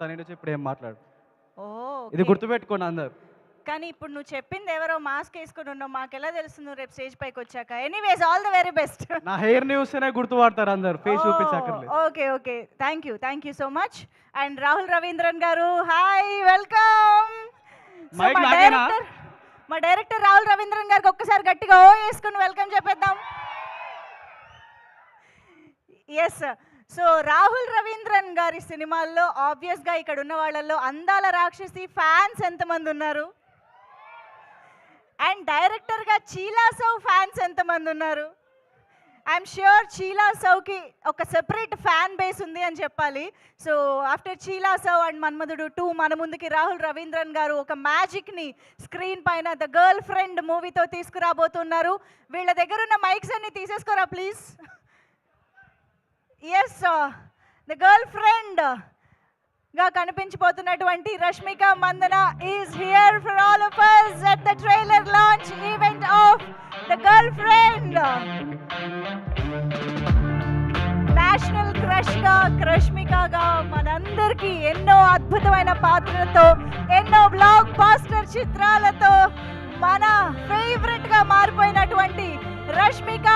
తన ఇప్పుడు ఏం మాట్లాడు. ఓ ఇది గుర్తుపెట్టుకోండి అందరు. కానీ ఇప్పుడు నువ్వు చెప్పింది ఎవరో మాస్క్ వేసుకుని ఉన్నావు, మాకెలా తెలుస్తుంది నువ్వు రేపు స్టేజ్ పైకి వచ్చాక? Anyways, all the very best. నా హెయిర్ ని చూస్తేనే గుర్తుపడతారు అందరు, ఫేస్ చూపించక్కర్లేదు. Okay okay, thank you so much. And Rahul Ravindran garu, hi, welcome. మా డైరెక్టర్ రాహుల్ రవీంద్రన్ గారికి ఒక్కసారి గట్టిగా ఓ వేసుకుని వెల్కమ్ చెప్పేద్దాం. ఎస్, సో రాహుల్ రవీంద్రన్ గారి సినిమాల్లో ఆబ్వియస్గా ఇక్కడ ఉన్న వాళ్ళల్లో అందాల రాక్షసి ఫ్యాన్స్ ఎంతమంది ఉన్నారు? అండ్ డైరెక్టర్గా చీలా సౌ ఫ్యాన్స్ ఎంతమంది ఉన్నారు? ఐఎమ్ ష్యూర్ చీలా సౌకి ఒక సెపరేట్ ఫ్యాన్ బేస్ ఉంది అని చెప్పాలి. సో ఆఫ్టర్ చీలా సౌ అండ్ మన్మధుడు 2 మన ముందుకి రాహుల్ రవీంద్రన్ గారు ఒక మ్యాజిక్ని స్క్రీన్ పైన ద గర్ల్ ఫ్రెండ్ మూవీతో తీసుకురాబోతున్నారు. వీళ్ళ దగ్గర ఉన్న మైక్స్ అన్ని తీసేసుకోరా please. Yes, the girlfriend గా కనిపించబోతున్నటువంటి Rashmika Mandanna is here for all of us at the trailer launch event of the girlfriend. National crush గా రష్మికగా మనందరికీ ఎన్నో అద్భుతమైన పాత్రలతో, ఎన్నో బ్లాక్ బాస్టర్ చిత్రాలతో మన ఫేవరెట్ గా మారిపోయినటువంటి రష్మిక